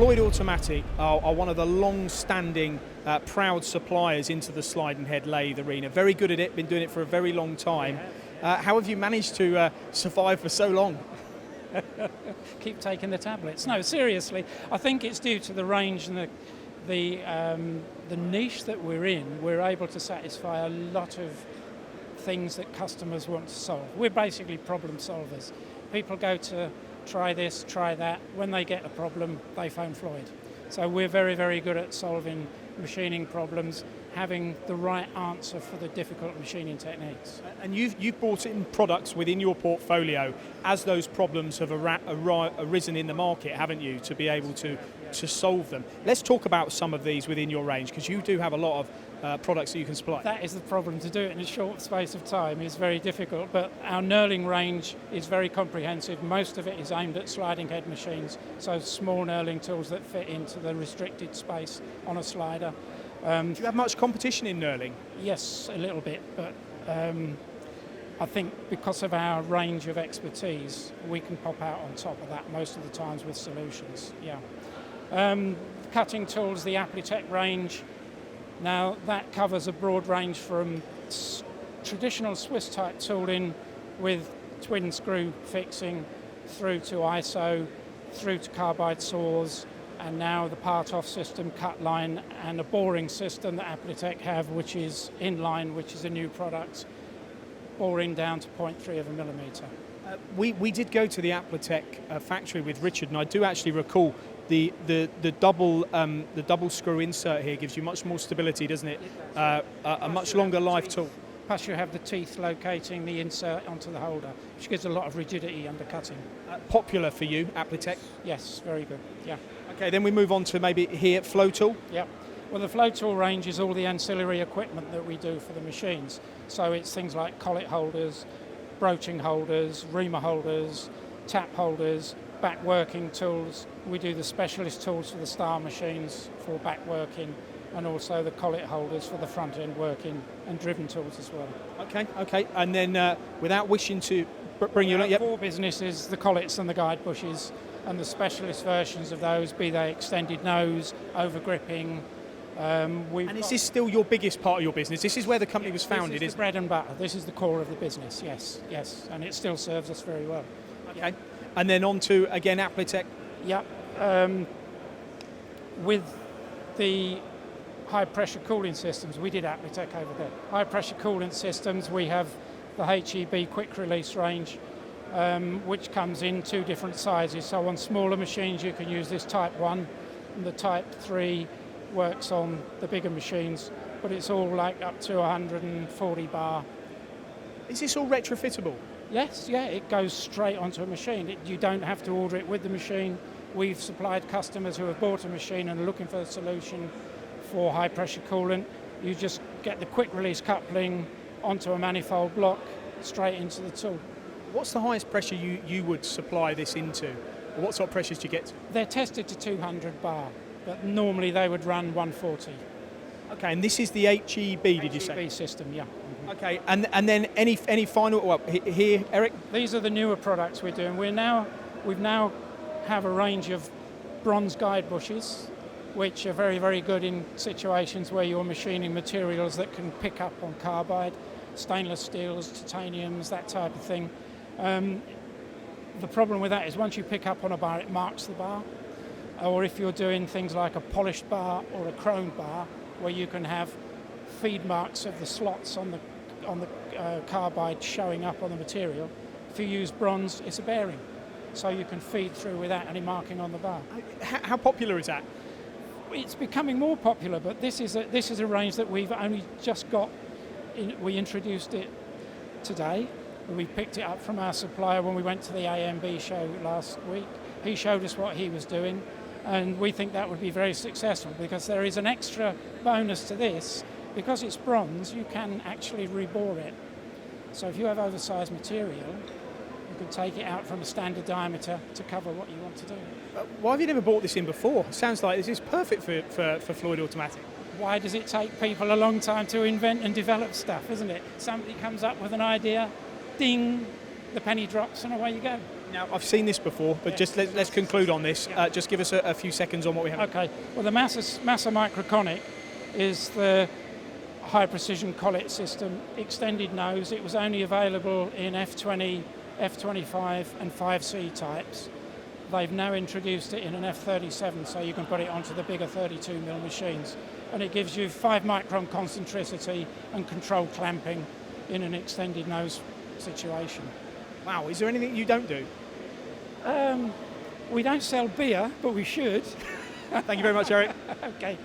Floyd Automatic are one of the long-standing, proud suppliers into the sliding head lathe arena. Very good at it, been doing it for a very long time. How have you managed to survive for so long? Keep taking the tablets. No, seriously, I think it's due to the range and the niche that we're in. We're able to satisfy a lot of things that customers want to solve. We're basically problem solvers. People go to try this, try that. When they get a problem, they phone Floyd. So we're very, very good at solving machining problems, having the right answer for the difficult machining techniques. And you've brought in products within your portfolio as those problems have arisen in the market, haven't you, to be able to solve them. Let's talk about some of these within your range, because you do have a lot of products that you can supply. That is the problem. To do it in a short space of time is very difficult, but our knurling range is very comprehensive. Most of it is aimed at sliding head machines, so small knurling tools that fit into the restricted space on a slider. Do you have much competition in knurling? Yes, a little bit, but I think because of our range of expertise, we can pop out on top of that most of the times with solutions. Yeah. Cutting tools, the Appletech range. Now that covers a broad range from traditional Swiss type tooling with twin screw fixing through to ISO, through to carbide saws, and now the part-off system, cut line, and a boring system that Appletech have, which is inline, which is a new product, boring down to 0.3 of a millimetre. We did go to the Appletech factory with Richard, and I do actually recall the double screw insert here gives you much more stability, doesn't it? A much longer life tool. Plus you have the teeth locating the insert onto the holder, which gives a lot of rigidity under cutting. Popular for you, Appletech? Yes, very good, yeah. Okay, then we move on to maybe here, flow tool. Yeah. Well, the flow tool range is all the ancillary equipment that we do for the machines. So it's things like collet holders, broaching holders, reamer holders, tap holders, back working tools. We do the specialist tools for the star machines for back working, and also the collet holders for the front end working, and driven tools as well. Okay. And then without wishing to bring you... Our core business is the collets and the guide bushes, and the specialist versions of those, be they extended nose, over gripping. And is this still your biggest part of your business? This is where the company was founded, isn't it? This is the bread and butter. This is the core of the business, yes. And it still serves us very well. Okay. And then on to, again, Appletech. Yeah. With the high-pressure cooling systems, we did Appletech over there. High-pressure cooling systems, we have the HEB quick-release range, which comes in two different sizes. So on smaller machines, you can use this Type 1, and the Type 3 works on the bigger machines, but it's all like up to 140 bar. Is this all retrofittable? Yes, yeah, it goes straight onto a machine. You don't have to order it with the machine. We've supplied customers who have bought a machine and are looking for a solution for high pressure coolant. You just get the quick release coupling onto a manifold block, straight into the tool. What's the highest pressure you would supply this into? Or what sort of pressures do you get to? They're tested to 200 bar, but normally they would run 140. Okay, and this is the HEB, did you say? HEB system, yeah. Okay, and then any final, well, here, Eric? These are the newer products we're doing. We've now have a range of bronze guide bushes, which are very, very good in situations where you're machining materials that can pick up on carbide, stainless steels, titaniums, that type of thing. The problem with that is once you pick up on a bar, it marks the bar. Or if you're doing things like a polished bar or a chrome bar, where you can have feed marks of the slots on the carbide showing up on the material. If you use bronze, it's a bearing, so you can feed through without any marking on the bar. How popular is that? It's becoming more popular, but this is a range that we've only just got. We introduced it today. We picked it up from our supplier when we went to the AMB show last week. He showed us what he was doing, and we think that would be very successful because there is an extra bonus to this. Because it's bronze, you can actually rebore it. So if you have oversized material, you can take it out from a standard diameter to cover what you want to do. Why have you never bought this in before? Sounds like this is perfect for Floyd Automatic. Why does it take people a long time to invent and develop stuff, isn't it? Somebody comes up with an idea, ding, the penny drops and away you go. Now, I've seen this before, but just let's conclude on this. Just give us a few seconds on what we have. Okay, well the Massa Microconic is the high precision collet system, extended nose. It was only available in F20, F25 and 5C types. They've now introduced it in an F37, so you can put it onto the bigger 32mm machines. And it gives you 5 micron concentricity and controlled clamping in an extended nose situation. Wow, is there anything you don't do? We don't sell beer, but we should. Thank you very much, Eric. Okay.